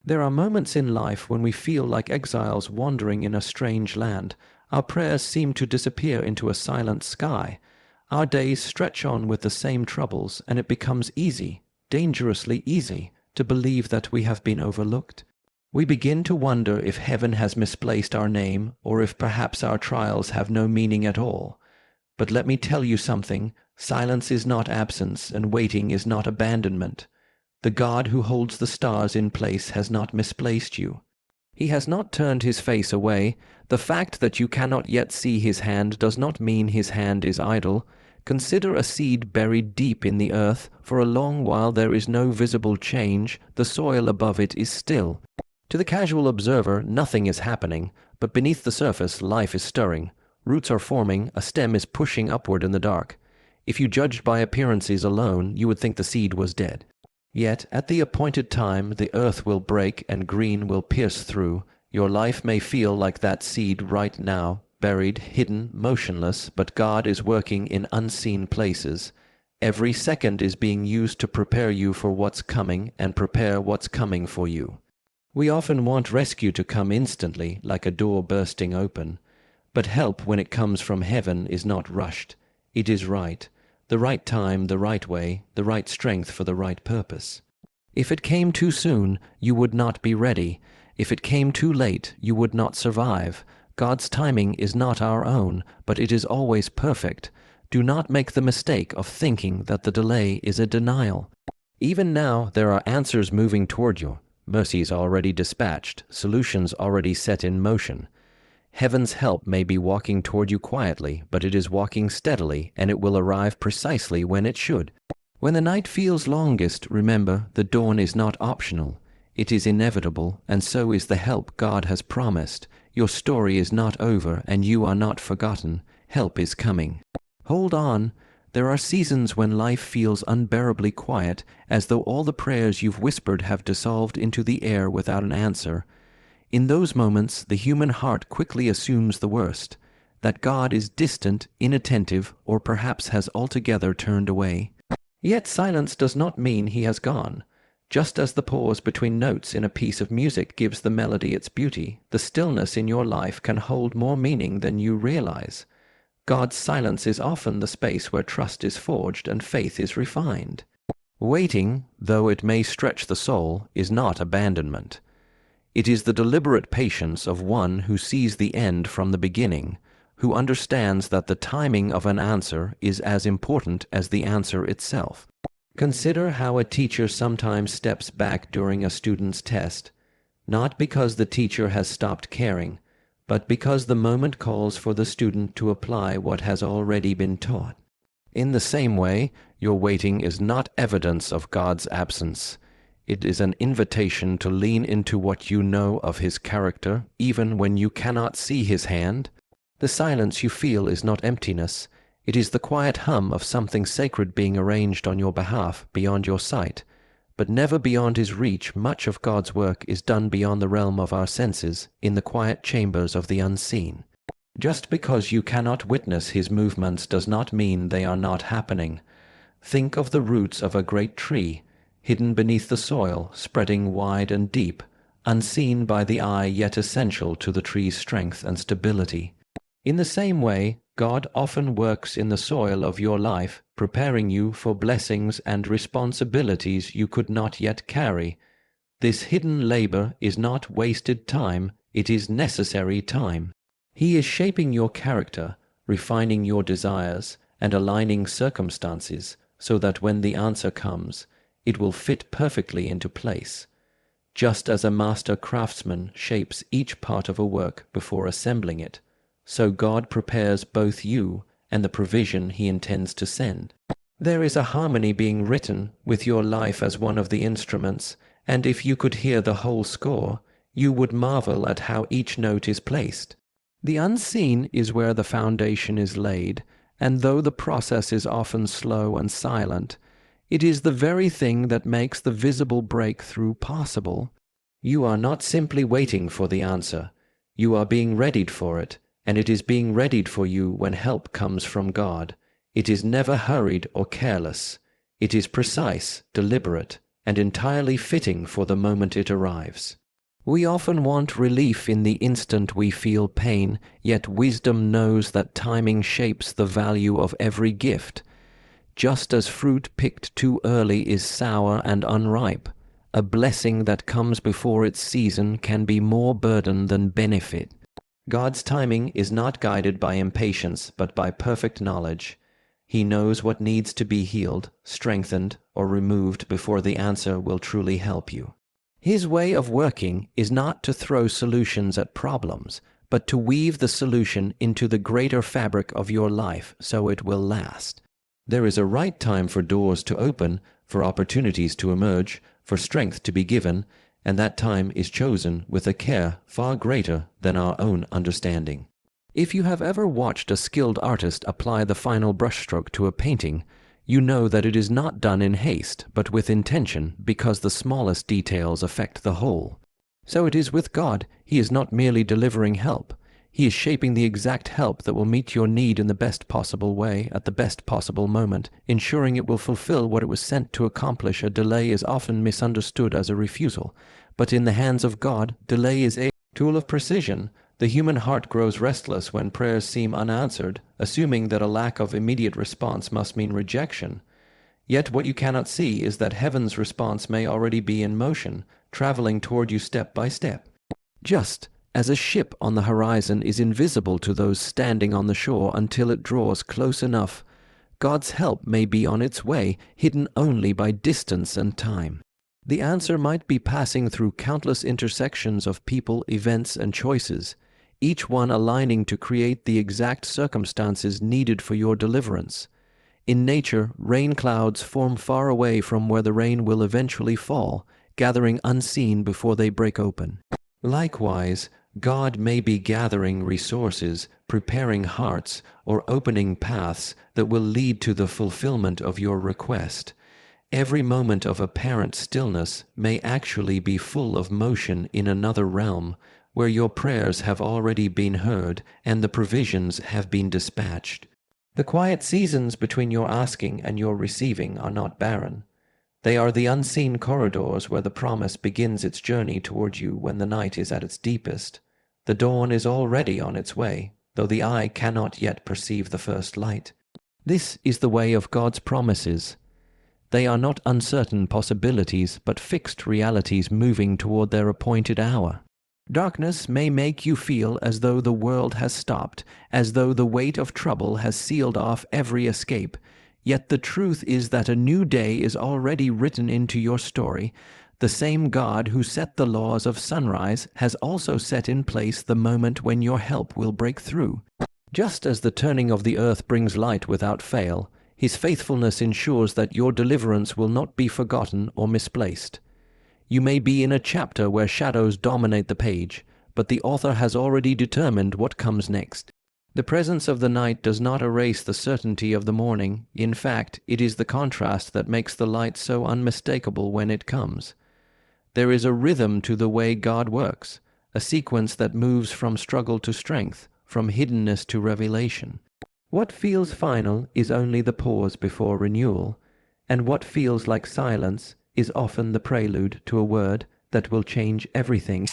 There are moments in life when we feel like exiles wandering in a strange land. Our prayers seem to disappear into a silent sky. Our days stretch on with the same troubles, and it becomes easy, dangerously easy, to believe that we have been overlooked. We begin to wonder if heaven has misplaced our name, or if perhaps our trials have no meaning at all. But let me tell you something, silence is not absence, and waiting is not abandonment. The God who holds the stars in place has not misplaced you. He has not turned his face away. The fact that you cannot yet see his hand does not mean his hand is idle. Consider a seed buried deep in the earth. For a long while there is no visible change. The soil above it is still. To the casual observer, nothing is happening, but beneath the surface, life is stirring. Roots are forming, a stem is pushing upward in the dark. If you judged by appearances alone, you would think the seed was dead. Yet, at the appointed time, the earth will break and green will pierce through. Your life may feel like that seed right now, buried, hidden, motionless, but God is working in unseen places. Every second is being used to prepare you for what's coming and prepare what's coming for you. We often want rescue to come instantly, like a door bursting open. But help when it comes from heaven is not rushed. It is right. The right time, the right way, the right strength for the right purpose. If it came too soon, you would not be ready. If it came too late, you would not survive. God's timing is not our own, but it is always perfect. Do not make the mistake of thinking that the delay is a denial. Even now, there are answers moving toward you. Mercies already dispatched, solutions already set in motion. Heaven's help may be walking toward you quietly, but it is walking steadily, and it will arrive precisely when it should. When the night feels longest, remember, the dawn is not optional. It is inevitable, and so is the help God has promised. Your story is not over, and you are not forgotten. Help is coming. Hold on. There are seasons when life feels unbearably quiet, as though all the prayers you've whispered have dissolved into the air without an answer. In those moments, the human heart quickly assumes the worst, that God is distant, inattentive, or perhaps has altogether turned away. Yet silence does not mean he has gone. Just as the pause between notes in a piece of music gives the melody its beauty, the stillness in your life can hold more meaning than you realize. God's silence is often the space where trust is forged and faith is refined. Waiting, though it may stretch the soul, is not abandonment. It is the deliberate patience of one who sees the end from the beginning, who understands that the timing of an answer is as important as the answer itself. Consider how a teacher sometimes steps back during a student's test, not because the teacher has stopped caring, but because the moment calls for the student to apply what has already been taught. In the same way, your waiting is not evidence of God's absence. It is an invitation to lean into what you know of his character, even when you cannot see his hand. The silence you feel is not emptiness. It is the quiet hum of something sacred being arranged on your behalf, beyond your sight. But never beyond his reach. Much of God's work is done beyond the realm of our senses, in the quiet chambers of the unseen. Just because you cannot witness his movements does not mean they are not happening. Think of the roots of a great tree, hidden beneath the soil, spreading wide and deep, unseen by the eye yet essential to the tree's strength and stability. In the same way, God often works in the soil of your life, preparing you for blessings and responsibilities you could not yet carry. This hidden labor is not wasted time, it is necessary time. He is shaping your character, refining your desires, and aligning circumstances so that when the answer comes, it will fit perfectly into place. Just as a master craftsman shapes each part of a work before assembling it, so God prepares both you and the provision he intends to send. There is a harmony being written, with your life as one of the instruments, and if you could hear the whole score, you would marvel at how each note is placed. The unseen is where the foundation is laid, and though the process is often slow and silent, it is the very thing that makes the visible breakthrough possible. You are not simply waiting for the answer, you are being readied for it, and it is being readied for you when help comes from God. It is never hurried or careless. It is precise, deliberate, and entirely fitting for the moment it arrives. We often want relief in the instant we feel pain, yet wisdom knows that timing shapes the value of every gift. Just as fruit picked too early is sour and unripe, a blessing that comes before its season can be more burden than benefit. God's timing is not guided by impatience, but by perfect knowledge. He knows what needs to be healed, strengthened, or removed before the answer will truly help you. His way of working is not to throw solutions at problems, but to weave the solution into the greater fabric of your life so it will last. There is a right time for doors to open, for opportunities to emerge, for strength to be given, and that time is chosen with a care far greater than our own understanding. If you have ever watched a skilled artist apply the final brushstroke to a painting, you know that it is not done in haste, but with intention, because the smallest details affect the whole. So it is with God. He is not merely delivering help. He is shaping the exact help that will meet your need in the best possible way, at the best possible moment, ensuring it will fulfill what it was sent to accomplish. A delay is often misunderstood as a refusal, but in the hands of God, delay is a tool of precision. The human heart grows restless when prayers seem unanswered, assuming that a lack of immediate response must mean rejection. Yet what you cannot see is that heaven's response may already be in motion, traveling toward you step by step. Just as a ship on the horizon is invisible to those standing on the shore until it draws close enough, God's help may be on its way, hidden only by distance and time. The answer might be passing through countless intersections of people, events, and choices, each one aligning to create the exact circumstances needed for your deliverance. In nature, rain clouds form far away from where the rain will eventually fall, gathering unseen before they break open. Likewise, God may be gathering resources, preparing hearts, or opening paths that will lead to the fulfillment of your request. Every moment of apparent stillness may actually be full of motion in another realm, where your prayers have already been heard and the provisions have been dispatched. The quiet seasons between your asking and your receiving are not barren. They are the unseen corridors where the promise begins its journey toward you when the night is at its deepest. The dawn is already on its way, though the eye cannot yet perceive the first light. This is the way of God's promises. They are not uncertain possibilities, but fixed realities moving toward their appointed hour. Darkness may make you feel as though the world has stopped, as though the weight of trouble has sealed off every escape. Yet the truth is that a new day is already written into your story. The same God who set the laws of sunrise has also set in place the moment when your help will break through. Just as the turning of the earth brings light without fail, His faithfulness ensures that your deliverance will not be forgotten or misplaced. You may be in a chapter where shadows dominate the page, but the author has already determined what comes next. The presence of the night does not erase the certainty of the morning. In fact, it is the contrast that makes the light so unmistakable when it comes. There is a rhythm to the way God works, a sequence that moves from struggle to strength, from hiddenness to revelation. What feels final is only the pause before renewal, and what feels like silence is often the prelude to a word that will change everything.